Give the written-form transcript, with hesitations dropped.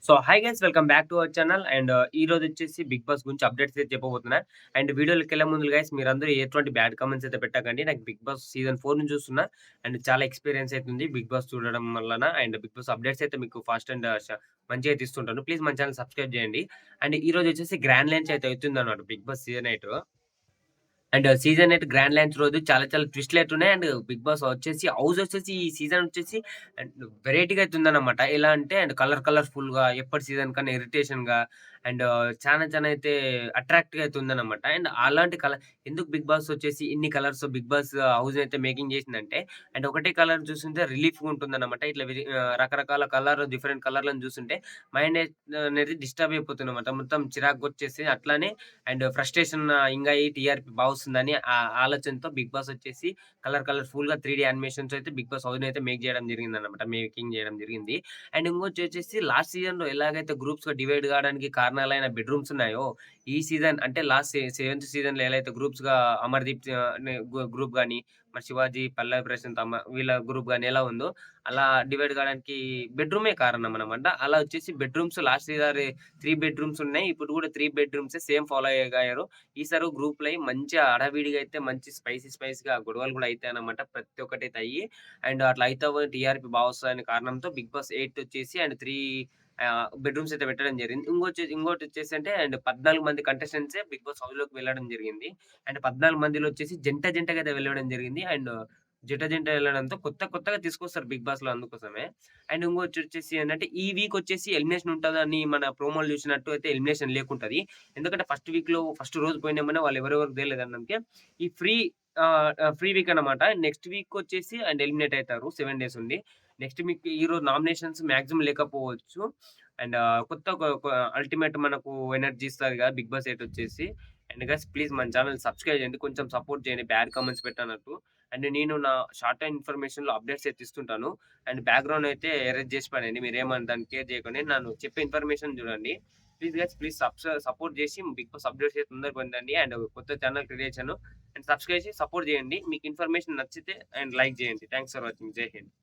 So hi guys welcome back to our channel and ఈ రోజు వచ్చేసి బిగ్ బాస్ గురించి అప్డేట్స్ అయితే చెప్పబోతున్నా. అండ్ వీడియోలోకెళ్ళే ముందు గైస్ మీరందరూ ఎటువంటి బ్యాడ్ కామెంట్స్ అయితే పెట్టకండి. నాకు బిగ్ బాస్ సీజన్ 4 నుంచి చూస్తున్నా అండ్ చాలా ఎక్స్‌పీరియన్స్ అయితుంది బిగ్ బాస్ చూడడం వలన. అండ్ బిగ్ బాస్ అప్డేట్స్ అయితే మీకు ఫాస్ట్ అండ్ మంచిగా అయితే ఇస్తుంటాను. ప్లీజ్ మన ఛానల్ సబ్స్క్రైబ్ చేయండి. అండ్ ఈ రోజు వచ్చేసి గ్రాండ్ లాంచ్ అయితే అవుతుందన్నమాట Bigg Boss season 8. And season 8 grand launch రోజు చాలా చాలా ట్విస్ట్‌లు అయితే ఉన్నాయి. అండ్ బిగ్ బాస్ వచ్చేసి హౌస్ వచ్చేసి ఈ సీజన్ వచ్చేసి అండ్ వెరైటీగా అయితే ఉందన్నమాట. ఎలా అంటే అండ్ కలర్‌ఫుల్‌గా ఎప్పటి సీజన్ కన్నా ఇరిటేషన్‌గా అండ్ చానా చానా అయితే అట్రాక్ట్‌గా అయితే ఉందన్నమాట. అండ్ అలాంటి ఎందుకు బిగ్ బాస్ వచ్చేసి ఇన్ని కలర్స్ బిగ్ బాస్ హౌస్‌ని అయితే మేకింగ్ చేసిందంటే అండ్ ఒకటే కలర్ చూస్తుంటే రిలీఫ్‌గా ఉంటుందన్నమాట. ఇట్లా రకరకాల డిఫరెంట్ కలర్‌లను చూస్తుంటే మైండ్ అనేది డిస్టర్బ్ అయిపోతుందన్నమాట. మొత్తం చిరాకుగొచ్చేసి అట్లానే అండ్ ఫ్రస్ట్రేషన్ ఇంగా ఈ టీఆర్‌పీ బా వస్తుందని ఆలోచనతో బిగ్ బాస్ వచ్చేసి కలర్‌ఫుల్‌గా 3 యానిమేషన్స్ అయితే బిగ్ బాస్ హౌస్‌ని అయితే మేకింగ్ చేయడం జరిగింది. అండ్ ఇంకొచ్చొచ్చేసి లాస్ట్ సీజన్‌లో ఎలాగైతే గ్రూప్స్‌గా డివైడ్ కావడానికి కారణాలైన బెడ్‌రూమ్స్ ఉన్నాయో, ఈ సీజన్ అంటే లాస్ట్ సెవెంత్ సీజన్‌లో ఎలా అయితే గ్రూప్స్‌గా అమర్‌దీప్ నే గ్రూప్ గాని, మరి శివాజీ, పల్లవి ప్రశాంత్, వీళ్ళ గ్రూప్ గాని ఎలా ఉందో, అలా డివైడ్ కావడానికి బెడ్‌రూమే కారణం అన్నమాట. అలా వచ్చేసి బెడ్‌రూమ్స్ లాస్ట్ సీజన్ 3 బెడ్‌రూమ్స్ ఉన్నాయి. ఇప్పుడు కూడా 3 బెడ్‌రూమ్సే సేమ్ ఫాలో అయ్యారు. ఈసారి గ్రూప్‌లో అయ్యి మంచిగా హడావిడిగా అయితే మంచి స్పైసీగా గొడవలు కూడా అయితాయన్నమాట. ప్రతి ఒక్కటైతే అయ్యి అండ్ అట్లా అయితావు టీఆర్‌పీ బా వస్తదనే కారణంతో బిగ్ బాస్ 8 వచ్చేసి అండ్ 3 బెడ్‌రూమ్స్ అయితే పెట్టడం జరిగింది. ఇంకోటొచ్చేసి అంటే అండ్ 14 మంది కంటెస్టెంట్సే బిగ్ బాస్ హౌస్‌లోకి వెళ్ళడం జరిగింది. అండ్ 14 మందిలో వచ్చేసి జంటగా అయితే వెళ్ళడం జరిగింది. అండ్ జంట వెళ్ళడంతో కొత్తగా తీసుకొస్తారు బిగ్ బాస్‌లో అందుకోసమే. అండ్ ఇంకొచ్చొచ్చేసి ఏంటంటే ఈ వీక్ వచ్చేసి ఎలిమినేషన్ ఉంటదని మన ప్రోమోలు చూసినట్టు అయితే ఎలిమినేషన్ లేకుంటది. ఎందుకంటే ఫస్ట్ వీక్‌లో ఫస్ట్ రోజు పోయినామనే వాళ్ళు ఎవరెవరికి తెలీదన్నందుకే ఈ ఫ్రీ వీక్ అన్నమాట. నెక్స్ట్ వీక్ వచ్చేసి అండ్ ఎలిమినేట్ అయితారు 7 డేస్ ఉండి. నెక్స్ట్ వీక్ ఈరోజు నామినేషన్స్ మాక్సిమం లేకపోవచ్చు. అండ్ కొత్త కొ కొ అల్టిమేట్ మనకు ఎనర్జీ ఇస్తది కదా! బిగ్ బాస్ 8 వచ్చేసి. అండ్ గైస్ ప్లీజ్ మన ఛానెల్ సబ్స్క్రైబ్ చేయండి. కొంచెం సపోర్ట్ చేయండి. Bad comments పెట్టనట్టు. అండ్ నేను నా షార్ట్ టైమ్ ఇన్ఫర్మేషన్‌లో అప్డేట్స్ అయితే ఇస్తుంటాను. అండ్ బ్యాక్‌గ్రౌండ్ అయితే ఎరేజ్ చేసి పడేయండి. మీరేమన్నా దాన్ని కేర్ చేయకండి. నన్ను చెప్పే ఇన్ఫర్మేషన్ చూడండి. ప్లీజ్ గైస్ ప్లీజ్ సపోర్ట్ చేసి బిగ్ బాస్ అప్డేట్స్ అయితే తొందరగా పొందండి. అండ్ కొత్త ఛానెల్ క్రియేషను అండ్ సబ్స్క్రైబ్ చేసి సపోర్ట్ చేయండి. మీకు ఇన్ఫర్మేషన్ నచ్చితే అండ్ లైక్ చేయండి. Thanks for watching. జై హింద్.